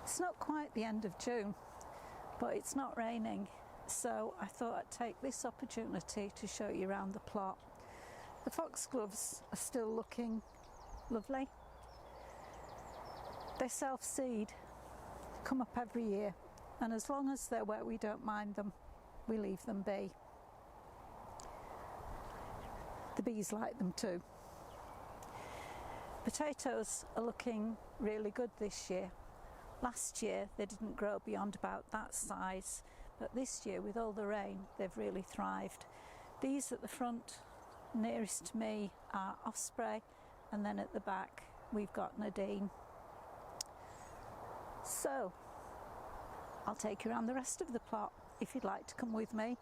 It's not quite the end of June, but it's not raining, so I thought I'd take this opportunity to show you around the plot. The foxgloves are still looking lovely. They self-seed, come up every year, and as long as they're where we don't mind them, we leave them be. The bees like them too. Potatoes are looking really good this year. Last year they didn't grow beyond about that size, but this year with all the rain they've really thrived. These at the front nearest to me are Osprey, and then at the back we've got Nadine. So I'll take you around the rest of the plot if you'd like to come with me,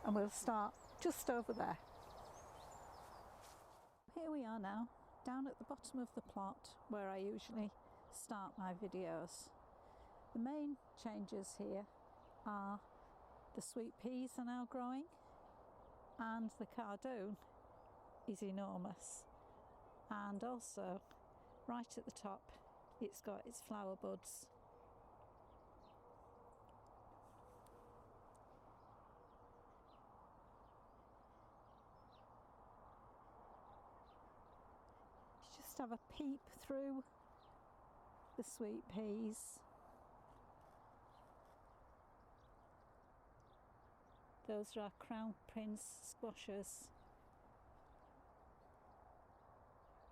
and we'll start just over there. Here we are now, down at the bottom of the plot where I usually start my videos. The main changes here are the sweet peas are now growing, and the cardoon is enormous, and also right at the top it's got its flower buds. Just have a peep through the sweet peas. Those are our Crown Prince squashes,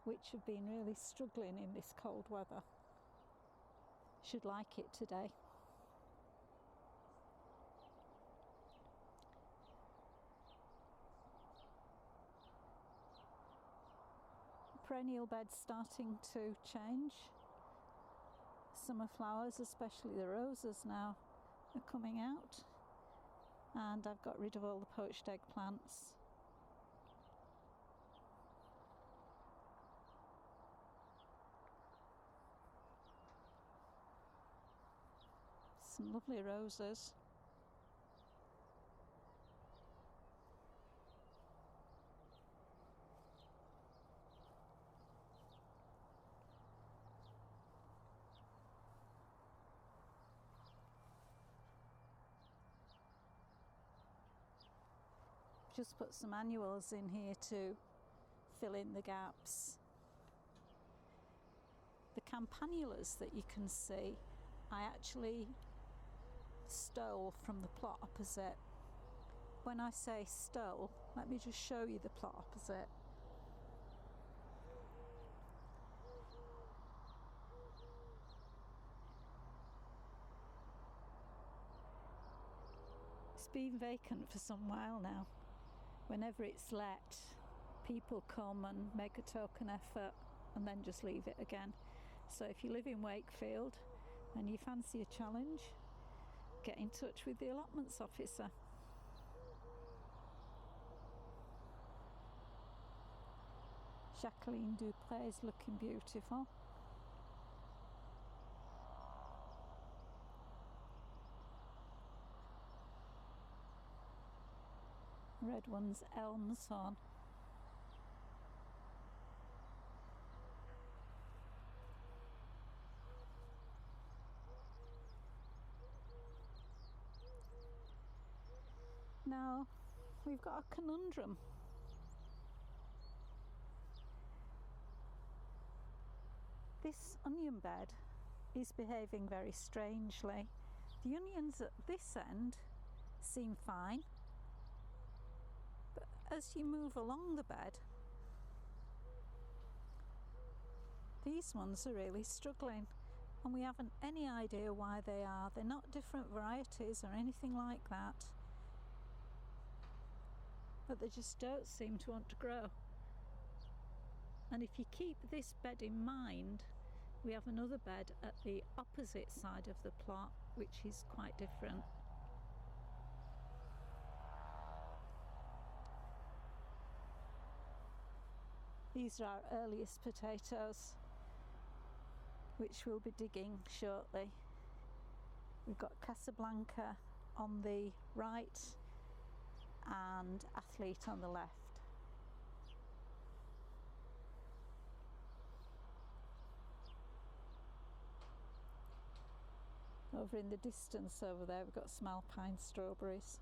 which have been really struggling in this cold weather. Should like it today. Perennial bed's starting to change. Summer flowers, especially the roses now, are coming out, and I've got rid of all the poached eggplants. Some lovely roses. Just put some annuals in here to fill in the gaps. The campanulas that you can see, I actually stole from the plot opposite. When I say stole, let me just show you the plot opposite. It's been vacant for some while now. Whenever it's let, people come and make a token effort and then just leave it again. So if you live in Wakefield and you fancy a challenge, get in touch with the allotments officer. Jacqueline Dupré is looking beautiful. Red one's Elmshorn. Now we've got a conundrum. This onion bed is behaving very strangely. The onions at this end seem fine, but as you move along the bed, these ones are really struggling, and we haven't any idea why they are. They're not different varieties or anything like that, but they just don't seem to want to grow. And if you keep this bed in mind, we have another bed at the opposite side of the plot, which is quite different. These are our earliest potatoes, which we'll be digging shortly. We've got Casablanca on the right and Athlete on the left. Over in the distance over there we've got some alpine strawberries.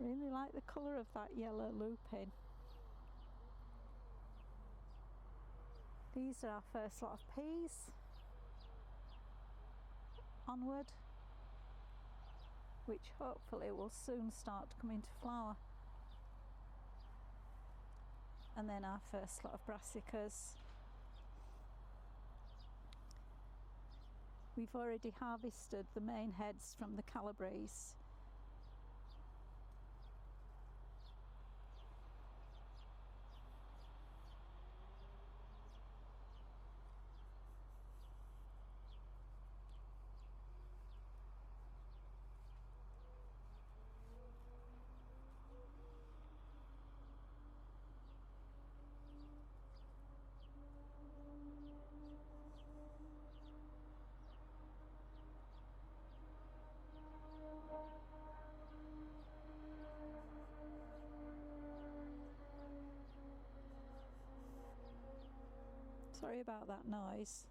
Really like the colour of that yellow lupin. These are our first lot of peas. Onward, which hopefully will soon start to come into flower. And then our first lot of brassicas. We've already harvested the main heads from the Calabrese. Sorry about that noise.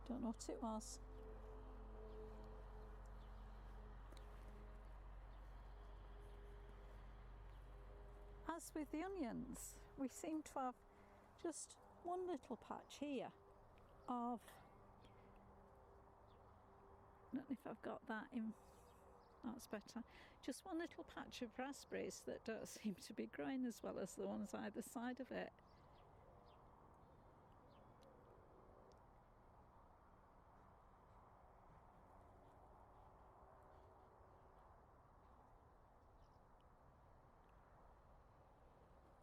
Don't know what it was. As with the onions, we seem to have just one little patch here of, I don't know if I've got that in, that's better, just one little patch of raspberries that don't seem to be growing as well as the ones either side of it.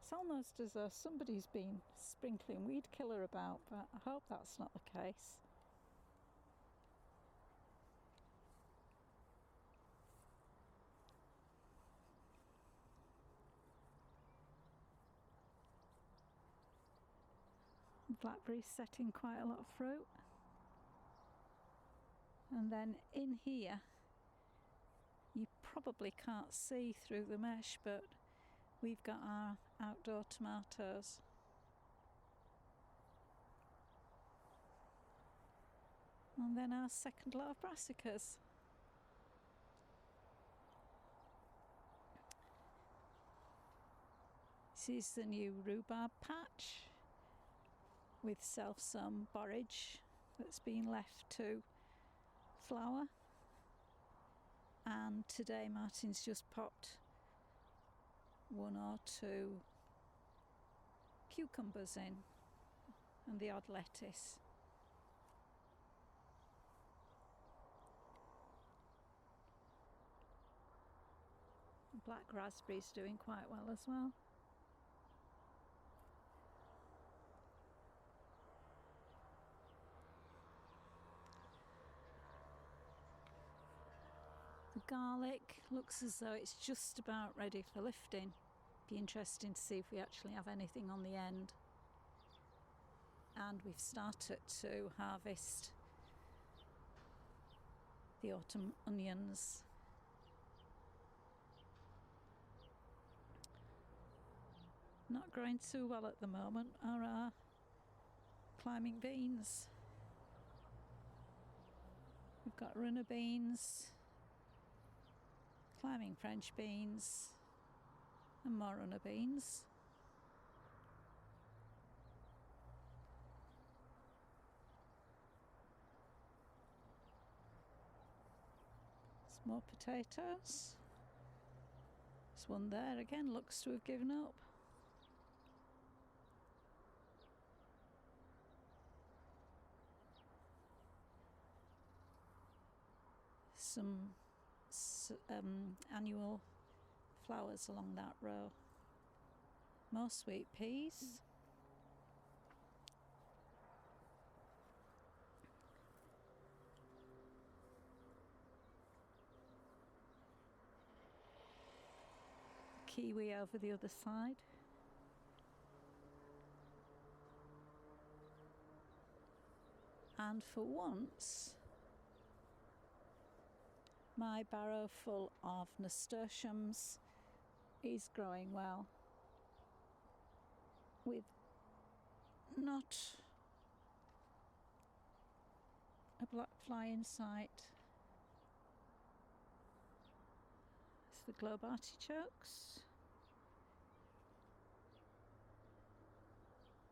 It's almost as though somebody's been sprinkling weed killer about, but I hope that's not the case. Blackberries setting quite a lot of fruit. And then in here, you probably can't see through the mesh, but we've got our outdoor tomatoes. And then our second lot of brassicas. This is the new rhubarb patch with self-sown borage that's been left to flower. And today Martin's just popped one or two cucumbers in and the odd lettuce. Black raspberries doing quite well as well. The garlic looks as though it's just about ready for lifting. Be interesting to see if we actually have anything on the end. And we've started to harvest the autumn onions. Not growing too well at the moment are our climbing beans. We've got runner beans, climbing French beans, and more runner beans. Some more potatoes. There's one there again, looks to have given up. Some annual flowers along that row. More sweet peas. kiwi over the other side. And for once, my barrow full of nasturtiums is growing well, with not a black fly in sight. It's the globe artichokes.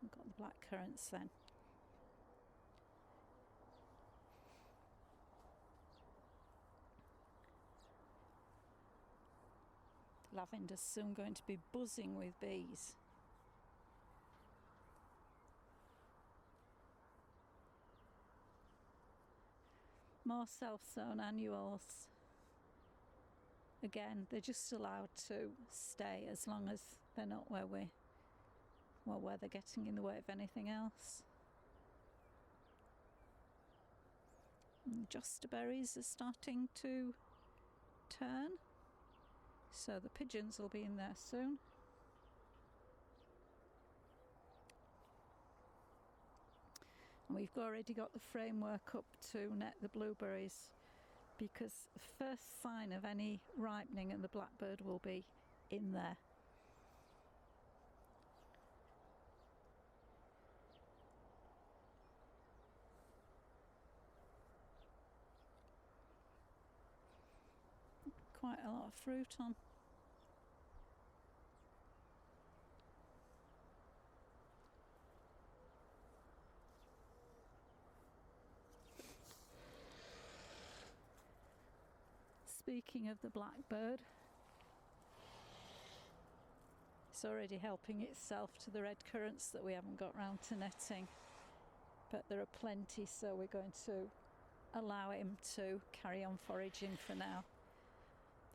We've got the black currants then. Lavender's soon going to be buzzing with bees. More self-sown annuals. Again, they're just allowed to stay as long as they're not where they're getting in the way of anything else. And joster berries are starting to turn, so the pigeons will be in there soon. And we've already got the framework up to net the blueberries, because the first sign of any ripening and the blackbird will be in there. Quite a lot of fruit on. Speaking of the blackbird, it's already helping itself to the red currants that we haven't got round to netting, but there are plenty, so we're going to allow him to carry on foraging for now.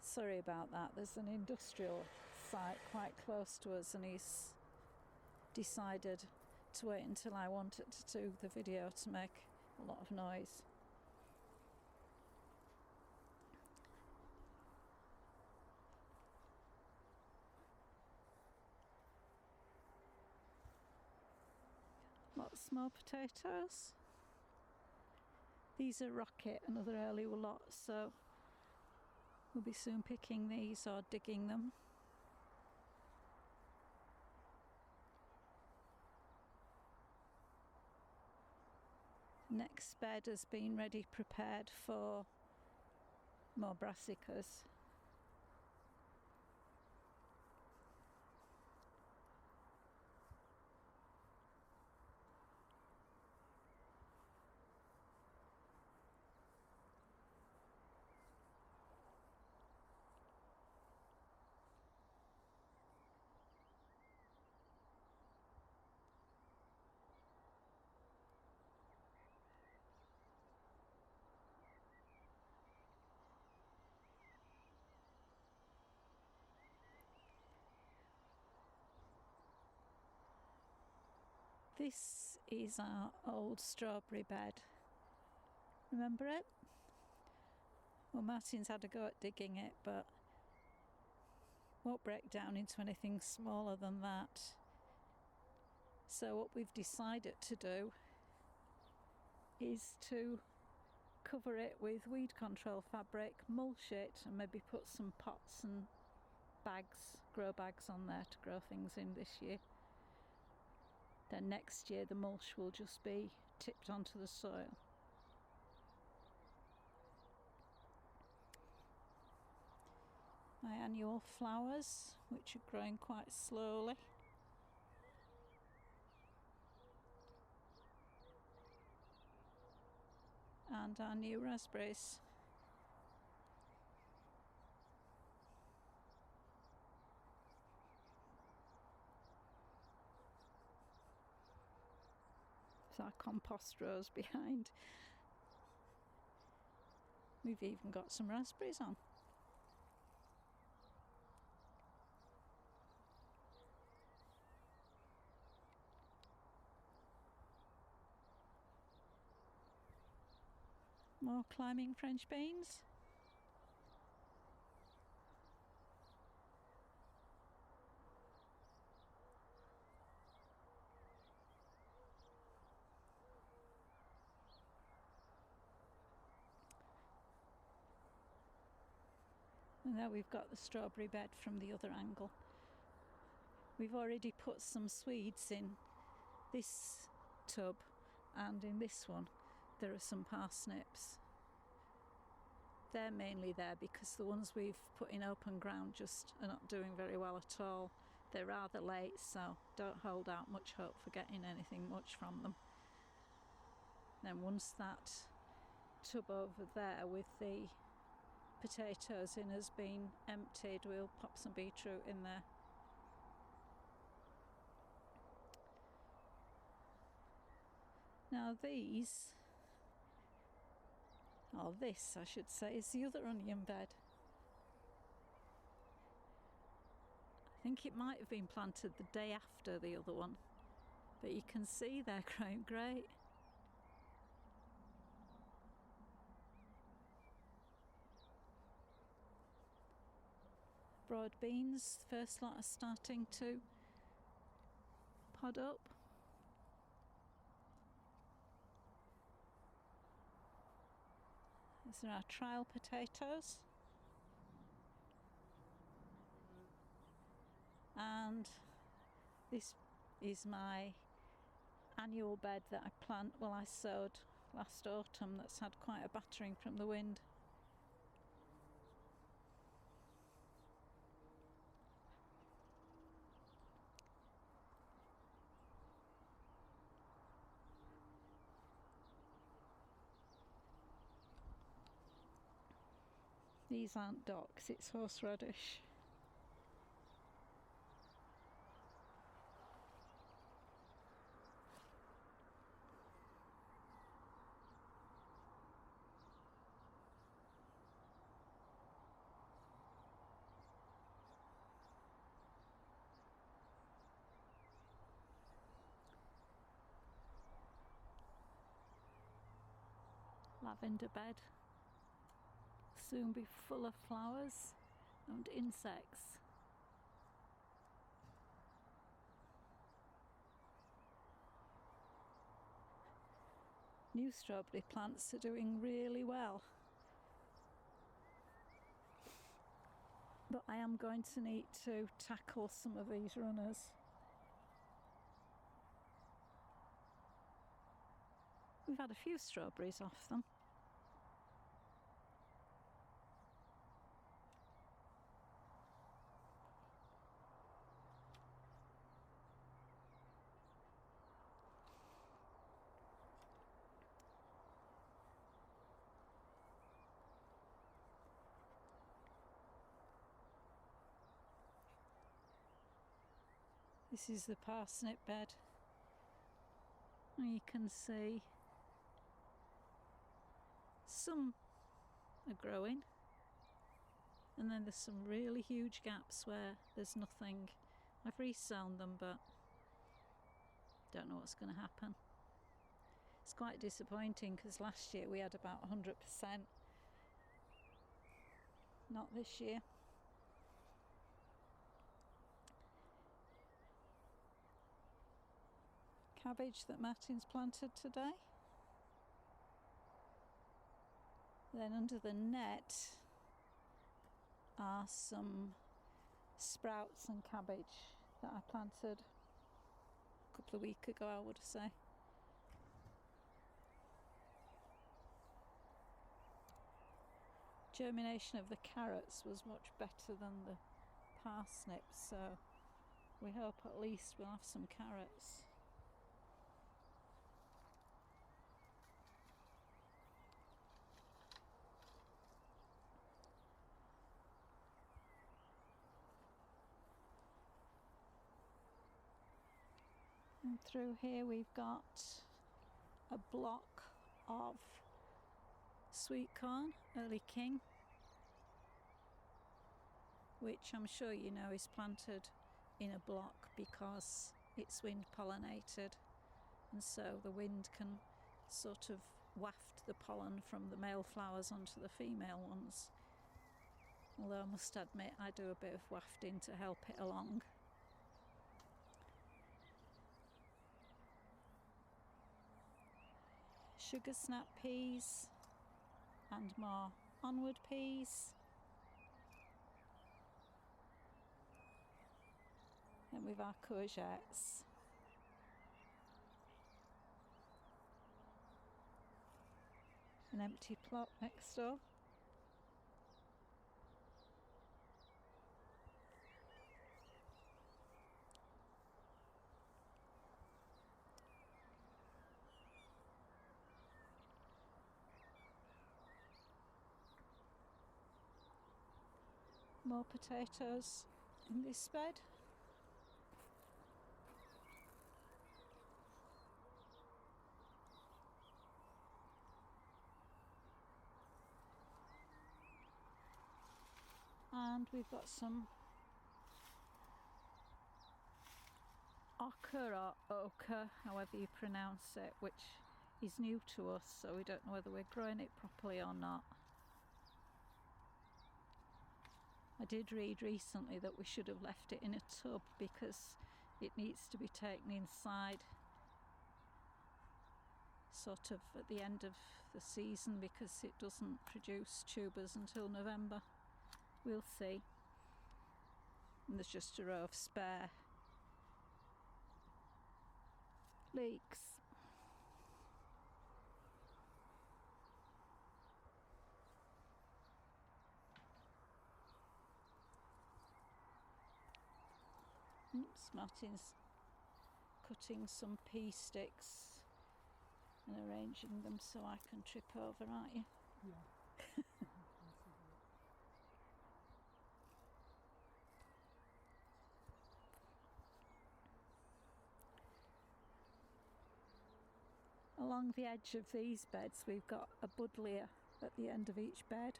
Sorry about that, there's an industrial site quite close to us and he's decided to wait until I wanted to do the video to make a lot of noise. Lots more potatoes. These are rocket, another early lot, so we'll be soon picking these or digging them. Next bed has been ready prepared for more brassicas. This is our old strawberry bed. Remember it? Well, Martin's had a go at digging it, but won't break down into anything smaller than that. So what we've decided to do is to cover it with weed control fabric, mulch it, and maybe put some pots and bags, grow bags on there to grow things in this year. Then next year the mulch will just be tipped onto the soil. My annual flowers, which are growing quite slowly. And our new raspberries. Our compost rows behind. We've even got some raspberries on. More climbing French beans. And there we've got the strawberry bed from the other angle. We've already put some Swedes in this tub, and in this one there are some parsnips. They're mainly there because the ones we've put in open ground just are not doing very well at all. They're rather late, so don't hold out much hope for getting anything much from them. Then once that tub over there with the potatoes in has been emptied, we'll pop some beetroot in there. Now this I should say, is the other onion bed. I think it might have been planted the day after the other one, but you can see they're growing great. Broad beans, the first lot are starting to pod up. These are our trial potatoes. And this is my annual bed that I sowed last autumn, that's had quite a battering from the wind. These aren't docks, it's horseradish. Lavender bed, soon be full of flowers and insects. New strawberry plants are doing really well, but I am going to need to tackle some of these runners. We've had a few strawberries off them. This is the parsnip bed. You can see some are growing, and then there's some really huge gaps where there's nothing. I've resown them, but don't know what's going to happen. It's quite disappointing because last year we had about 100%. Not this year. Cabbage that Martin's planted today. Then under the net are some sprouts and cabbage that I planted a couple of weeks ago, I would say. Germination of the carrots was much better than the parsnips, so we hope at least we'll have some carrots. And through here we've got a block of sweet corn, early king, which I'm sure you know is planted in a block because it's wind pollinated, and so the wind can sort of waft the pollen from the male flowers onto the female ones. Although I must admit I do a bit of wafting to help it along. Sugar snap peas and more onward peas. Then with our courgettes. An empty plot next door. More potatoes in this bed. And we've got some ochre or ochre, however you pronounce it, which is new to us, so we don't know whether we're growing it properly or not. I did read recently that we should have left it in a tub because it needs to be taken inside sort of at the end of the season because it doesn't produce tubers until November. We'll see. And there's just a row of spare leeks. Oops, Martin's cutting some pea sticks and arranging them so I can trip over, aren't you? Yeah. Along the edge of these beds we've got a buddleia at the end of each bed.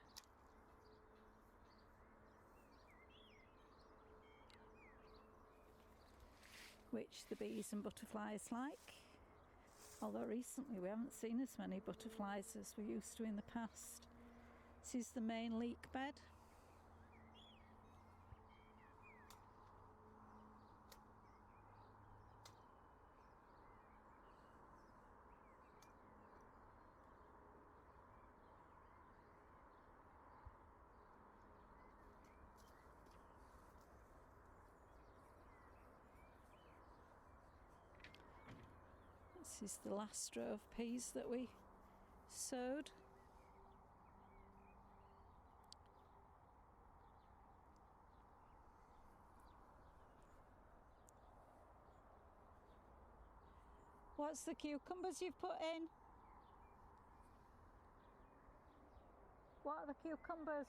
Which the bees and butterflies like. Although recently we haven't seen as many butterflies as we used to in the past. This is the main leek bed. This is the last row of peas that we sowed. What's the cucumbers you've put in? What are the cucumbers?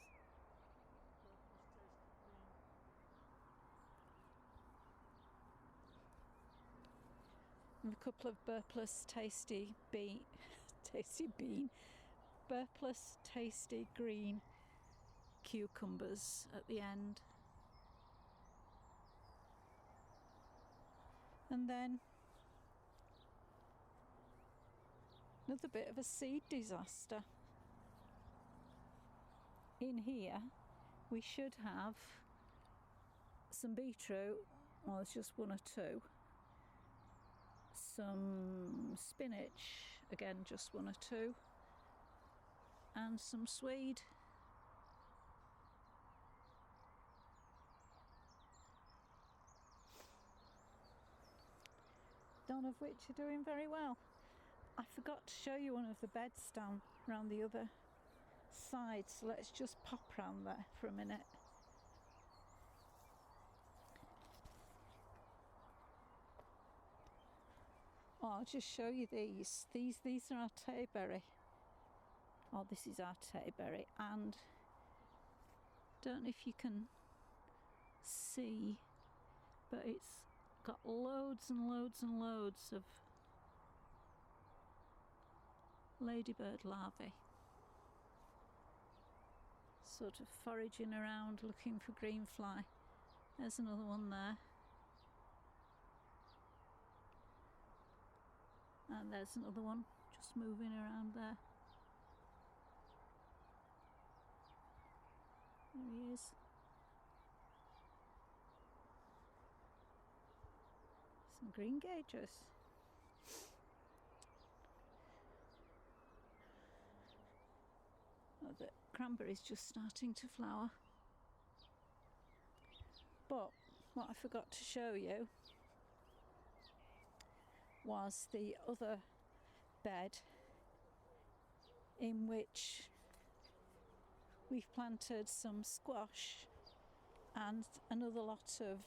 And a couple of Burpless tasty bean, Burpless tasty green cucumbers at the end. And then another bit of a seed disaster. In here we should have some beetroot, well there's just one or two, some spinach, again just one or two, and some swede. None of which are doing very well. I forgot to show you one of the beds down round the other side, so let's just pop round there for a minute. Oh, I'll just show you these. These are our tayberry. Oh, this is our tayberry, and don't know if you can see, but it's got loads and loads and loads of ladybird larvae, sort of foraging around looking for green fly. There's another one there. And there's another one just moving around there. There he is. Some green gagers. Oh, the cranberry's just starting to flower. But what I forgot to show you was the other bed in which we've planted some squash and another lot of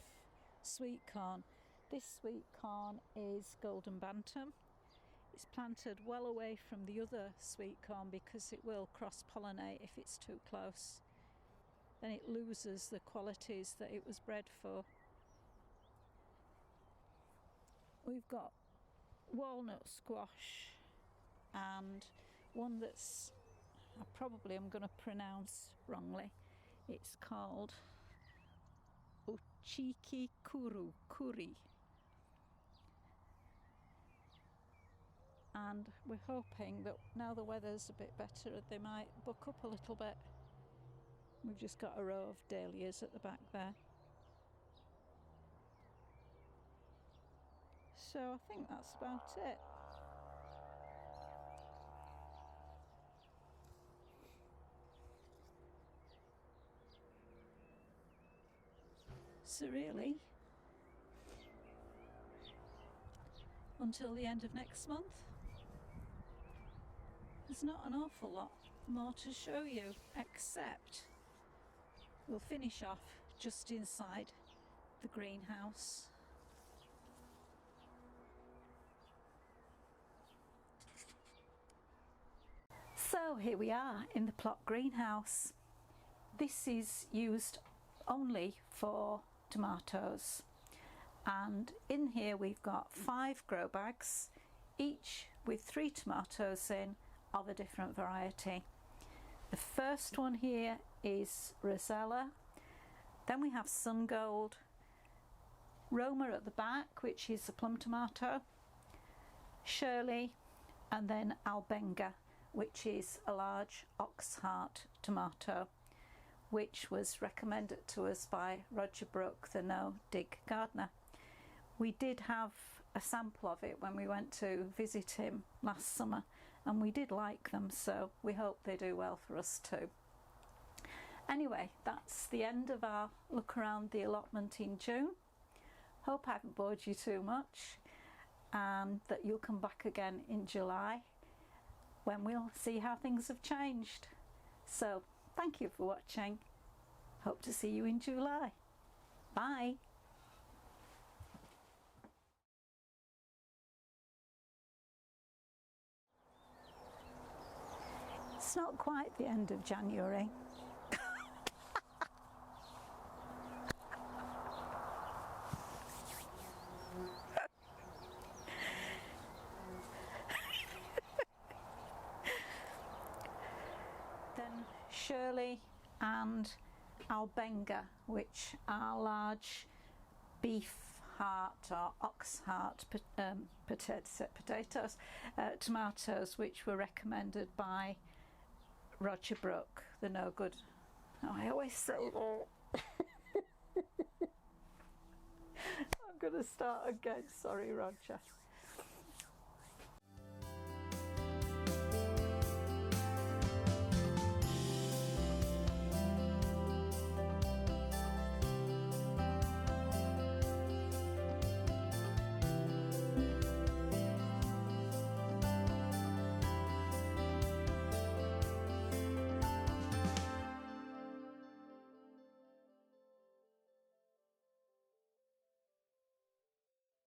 sweet corn. This sweet corn is golden bantam. It's planted well away from the other sweet corn because it will cross-pollinate if it's too close. Then it loses the qualities that it was bred for. We've got walnut squash and one that's I probably am going to pronounce wrongly. It's called Ochiki Kuri. And we're hoping that now the weather's a bit better, they might buck up a little bit. We've just got a row of dahlias at the back there. So I think that's about it. So really, until the end of next month, there's not an awful lot more to show you, except we'll finish off just inside the greenhouse. So here we are in the plot greenhouse. This is used only for tomatoes, and in here we've got 5 grow bags, each with 3 tomatoes in of a different variety. The first one here is Rosella, then we have Sun Gold, Roma at the back, which is a plum tomato, Shirley, and then Albenga, which is a large ox heart tomato, which was recommended to us by Roger Brooke, the no-dig gardener. We did have a sample of it when we went to visit him last summer, and we did like them, so we hope they do well for us too. Anyway, that's the end of our look around the allotment in June. Hope I haven't bored you too much, and that you'll come back again in July when we'll see how things have changed. So thank you for watching. Hope to see you in July. Bye. It's not quite the end of January. Then Shirley and Albenga, which are large beef heart or ox heart potatoes, tomatoes, which were recommended by Roger Brooke, the no good. Oh, I always say that. I'm going to start again. Sorry, Roger.